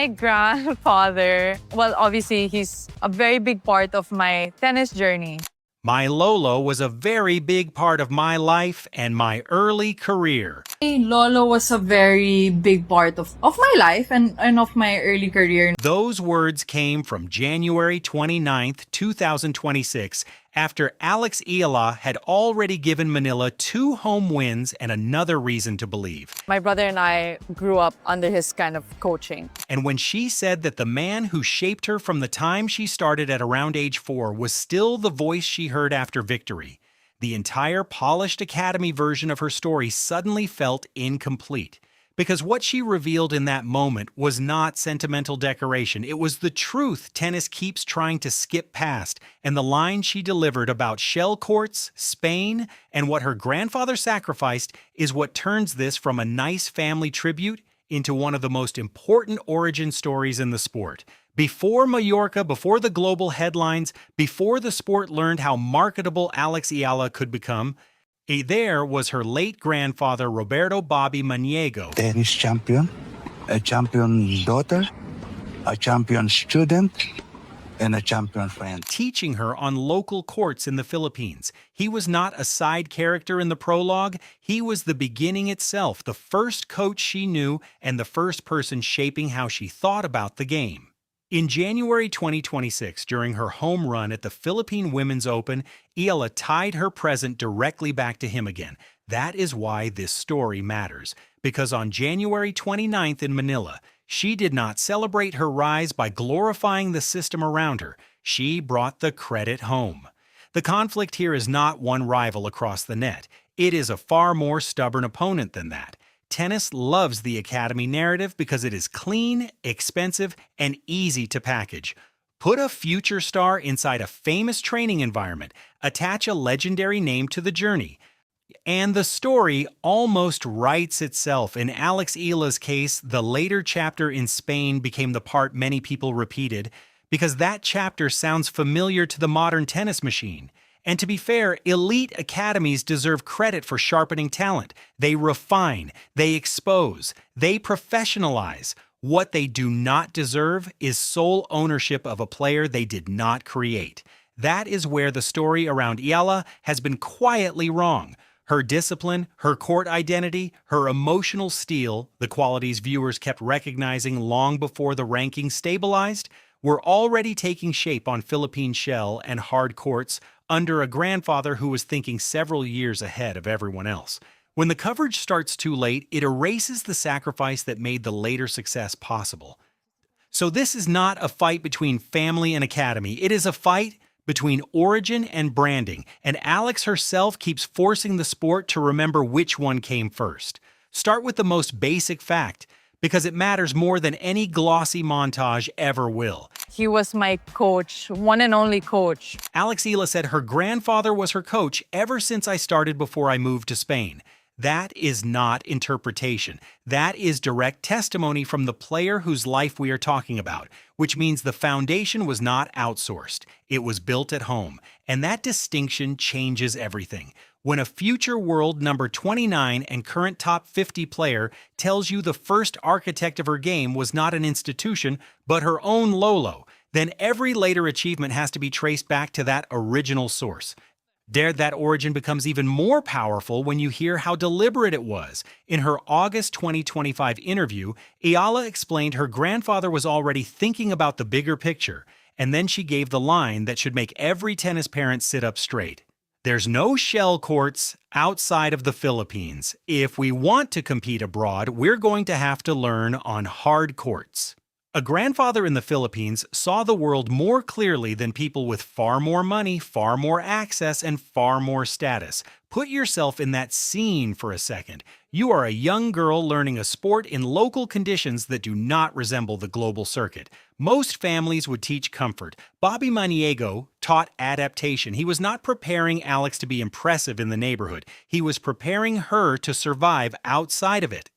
My grandfather, well, obviously, he's a very big part of my tennis journey. My Lolo was a very big part of my life and my early career. Lolo was a very big part of my life and of my early career. Those words came from January 29th, 2026, after Alex Eala had already given Manila 2 home wins and another reason to believe. My brother and I grew up under his kind of coaching. And when she said that the man who shaped her from the time she started at around age 4 was still the voice she heard after victory, the entire polished academy version of her story suddenly felt incomplete. Because what she revealed in that moment was not sentimental decoration. It was the truth tennis keeps trying to skip past, and the line she delivered about shell courts, Spain, and what her grandfather sacrificed is what turns this from a nice family tribute into one of the most important origin stories in the sport. Before Mallorca, before the global headlines, before the sport learned how marketable Alex Eala could become, there was her late grandfather, Roberto Bobby Maniego. Tennis champion, a champion daughter, a champion student, and a champion friend. Teaching her on local courts in the Philippines. He was not a side character in the prologue. He was the beginning itself, the first coach she knew, and the first person shaping how she thought about the game. In January 2026, during her home run at the Philippine Women's Open, Eala tied her present directly back to him again. That is why this story matters, because on January 29th in Manila, she did not celebrate her rise by glorifying the system around her. She brought the credit home. The conflict here is not one rival across the net. It is a far more stubborn opponent than that. Tennis loves the Academy narrative because it is clean, expensive, and easy to package. Put a future star inside a famous training environment, attach a legendary name to the journey, and the story almost writes itself. In Alex Eala's case, the later chapter in Spain became the part many people repeated because that chapter sounds familiar to the modern tennis machine. And to be fair, elite academies deserve credit for sharpening talent. They refine, they expose, they professionalize. What they do not deserve is sole ownership of a player they did not create. That is where the story around Eala has been quietly wrong. Her discipline, her court identity, her emotional steel, the qualities viewers kept recognizing long before the rankings stabilized, were already taking shape on Philippine shell and hard courts under a grandfather who was thinking several years ahead of everyone else. When the coverage starts too late, it erases the sacrifice that made the later success possible. So this is not a fight between family and academy. It is a fight between origin and branding, and Alex herself keeps forcing the sport to remember which one came first. Start with the most basic fact, because it matters more than any glossy montage ever will. He was my coach, one and only coach. Alex Eala said her grandfather was her coach ever since I started before I moved to Spain. That is not interpretation. That is direct testimony from the player whose life we are talking about, which means the foundation was not outsourced. It was built at home. And that distinction changes everything. When a future world number 29 and current top 50 player tells you the first architect of her game was not an institution, but her own Lolo, then every later achievement has to be traced back to that original source. That origin becomes even more powerful when you hear how deliberate it was. In her August 2025 interview, Eala explained her grandfather was already thinking about the bigger picture, and then she gave the line that should make every tennis parent sit up straight. There's no shell courts outside of the Philippines. If we want to compete abroad, we're going to have to learn on hard courts. A grandfather in the Philippines saw the world more clearly than people with far more money, far more access, and far more status. Put yourself in that scene for a second. You are a young girl learning a sport in local conditions that do not resemble the global circuit. Most families would teach comfort. Bobby Maniego taught adaptation. He was not preparing Alex to be impressive in the neighborhood. He was preparing her to survive outside of it.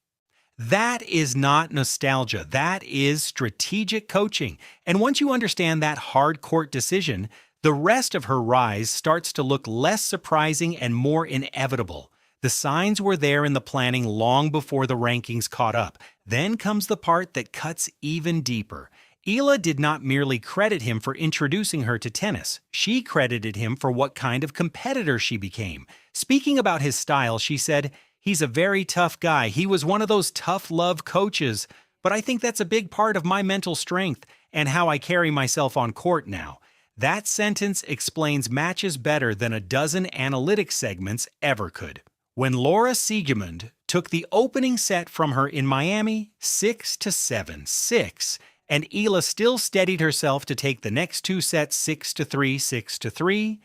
That is not nostalgia. That is strategic coaching. And once you understand that hard court decision, the rest of her rise starts to look less surprising and more inevitable. The signs were there in the planning long before the rankings caught up. Then comes the part that cuts even deeper. Eala did not merely credit him for introducing her to tennis. She credited him for what kind of competitor she became. Speaking about his style, she said, "He's a very tough guy. He was one of those tough love coaches. But I think that's a big part of my mental strength and how I carry myself on court now." That sentence explains matches better than a dozen analytic segments ever could. When Laura Siegemund took the opening set from her in Miami, 6-7, 6, and Eala still steadied herself to take the next two sets 6-3, 6-3,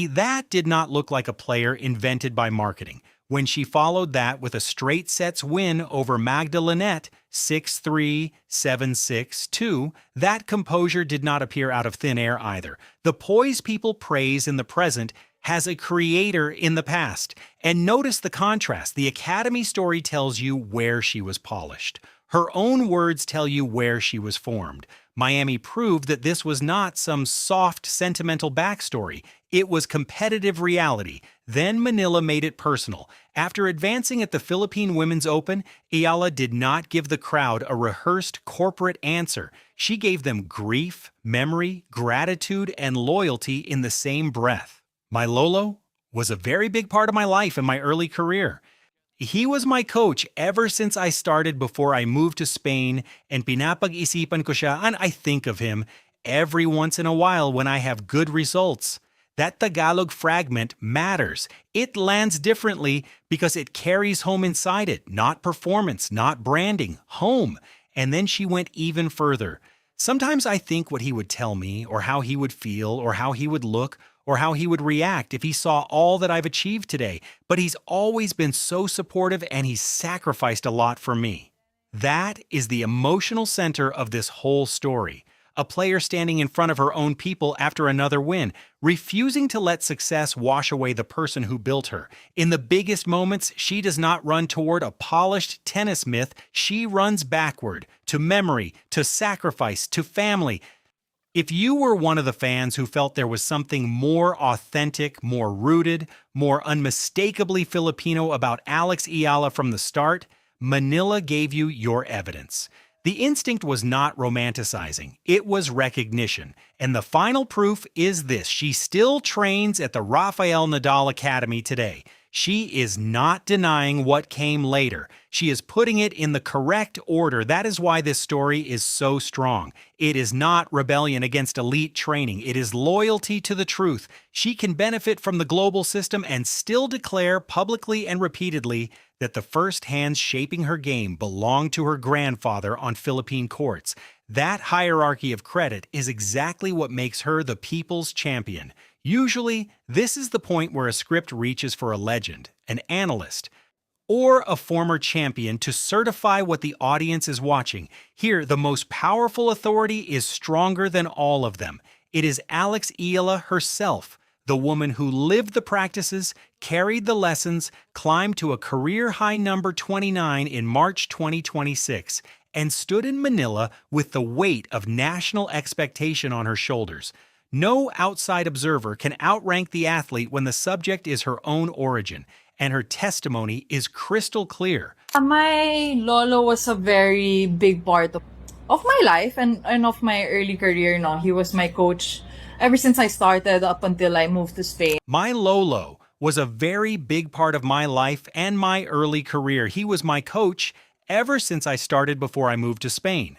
that did not look like a player invented by marketing. When she followed that with a straight sets win over Magda Linette, 6-3, 7-6, 2, that composure did not appear out of thin air either. The poise people praise in the present has a creator in the past. And notice the contrast. The Academy story tells you where she was polished. Her own words tell you where she was formed. Miami proved that this was not some soft, sentimental backstory. It was competitive reality. Then Manila made it personal. After advancing at the Philippine Women's Open, Eala did not give the crowd a rehearsed corporate answer. She gave them grief, memory, gratitude, and loyalty in the same breath. My Lolo was a very big part of my life in my early career. He was my coach ever since I started before I moved to Spain, and pinapag-isipan ko siya, and I think of him every once in a while when I have good results. That Tagalog fragment matters. It lands differently because it carries home inside it, not performance, not branding, home. And then she went even further. Sometimes I think what he would tell me, or how he would feel, or how he would look, or how he would react if he saw all that I've achieved today, but he's always been so supportive and he's sacrificed a lot for me. That is the emotional center of this whole story. A player standing in front of her own people after another win, refusing to let success wash away the person who built her. In the biggest moments, she does not run toward a polished tennis myth, she runs backward, to memory, to sacrifice, to family. If you were one of the fans who felt there was something more authentic, more rooted, more unmistakably Filipino about Alex Eala from the start, Manila gave you your evidence. The instinct was not romanticizing, it was recognition. And the final proof is this: she still trains at the Rafa Nadal Academy today. She is not denying what came later. She is putting it in the correct order. That is why this story is so strong. It is not rebellion against elite training. It is loyalty to the truth. She can benefit from the global system and still declare publicly and repeatedly that the first hands shaping her game belonged to her grandfather on Philippine courts. That hierarchy of credit is exactly what makes her the people's champion. Usually, this is the point where a script reaches for a legend, an analyst, or a former champion to certify what the audience is watching. Here, the most powerful authority is stronger than all of them. It is Alex Eala herself, the woman who lived the practices, carried the lessons, climbed to a career-high number 29 in March 2026, and stood in Manila with the weight of national expectation on her shoulders. No outside observer can outrank the athlete when the subject is her own origin, and her testimony is crystal clear. My Lolo was a very big part of my life and of my early career. No, he was my coach ever since I started up until I moved to Spain. My Lolo was a very big part of my life and my early career. He was my coach ever since I started before I moved to Spain.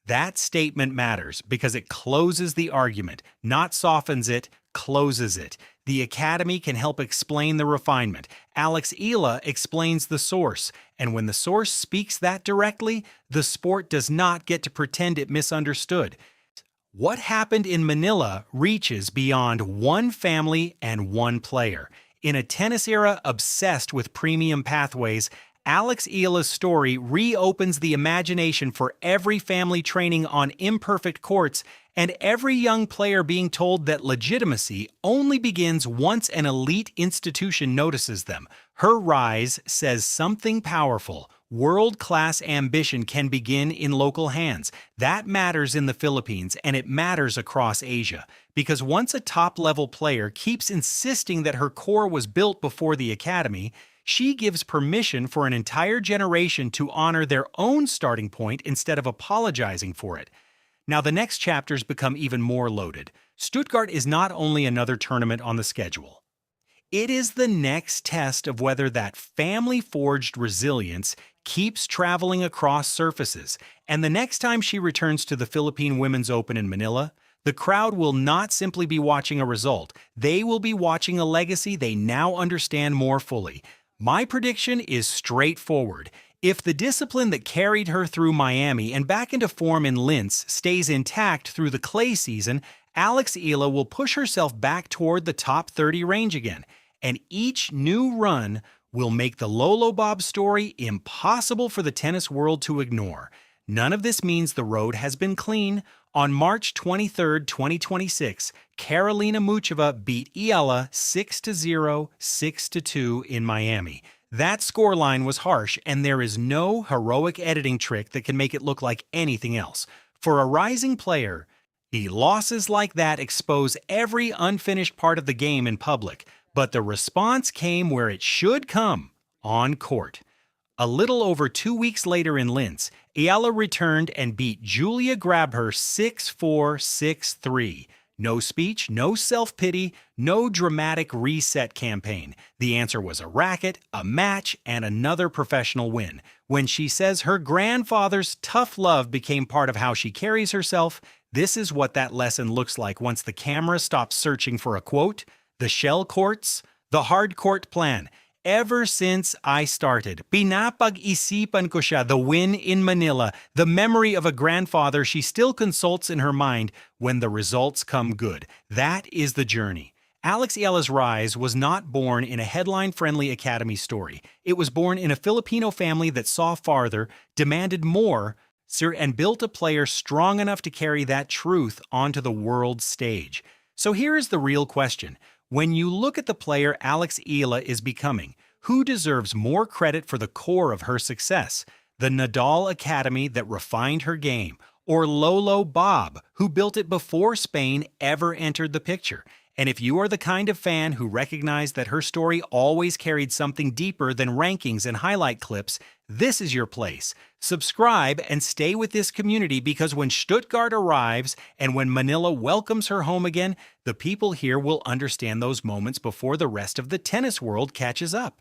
That statement matters because it closes the argument, not softens it, closes it. The Academy can help explain the refinement. Alex Eala explains the source, and when the source speaks that directly, the sport does not get to pretend it misunderstood. What happened in Manila reaches beyond one family and one player. In a tennis era obsessed with premium pathways, Alex Eala's story reopens the imagination for every family training on imperfect courts and every young player being told that legitimacy only begins once an elite institution notices them. Her rise says something powerful. World-class ambition can begin in local hands. That matters in the Philippines, and it matters across Asia. Because once a top-level player keeps insisting that her core was built before the academy, She gives permission for an entire generation to honor their own starting point instead of apologizing for it. Now, the next chapters become even more loaded. Stuttgart is not only another tournament on the schedule. It is the next test of whether that family-forged resilience keeps traveling across surfaces. And the next time she returns to the Philippine Women's Open in Manila, the crowd will not simply be watching a result. They will be watching a legacy they now understand more fully. My prediction is straightforward. If the discipline that carried her through Miami and back into form in Linz stays intact through the clay season, Alex Eala will push herself back toward the top 30 range again. And each new run will make the Lolo Bob story impossible for the tennis world to ignore. None of this means the road has been clean. On March 23, 2026, Karolina Muchova beat Eala 6-0, 6-2 in Miami. That scoreline was harsh, and there is no heroic editing trick that can make it look like anything else. For a rising player, the losses like that expose every unfinished part of the game in public, but the response came where it should come, on court. A little over 2 weeks later in Linz, Eala returned and beat Julia Grabher 6-4, 6-3. No speech, no self-pity, no dramatic reset campaign. The answer was a racket, a match, and another professional win. When she says her grandfather's tough love became part of how she carries herself, this is what that lesson looks like once the camera stops searching for a quote. The shell courts, the hard court plan. Ever since I started, pinapag-isipan ko siya, the win in Manila, the memory of a grandfather she still consults in her mind when the results come good. That is the journey. Alex Eala's rise was not born in a headline-friendly academy story. It was born in a Filipino family that saw farther, demanded more, and built a player strong enough to carry that truth onto the world stage. So here is the real question. When you look at the player Alex Eala is becoming, who deserves more credit for the core of her success? The Nadal Academy that refined her game, or Lolo Bob, who built it before Spain ever entered the picture? And if you are the kind of fan who recognized that her story always carried something deeper than rankings and highlight clips, this is your place. Subscribe and stay with this community, because when Stuttgart arrives and when Manila welcomes her home again, the people here will understand those moments before the rest of the tennis world catches up.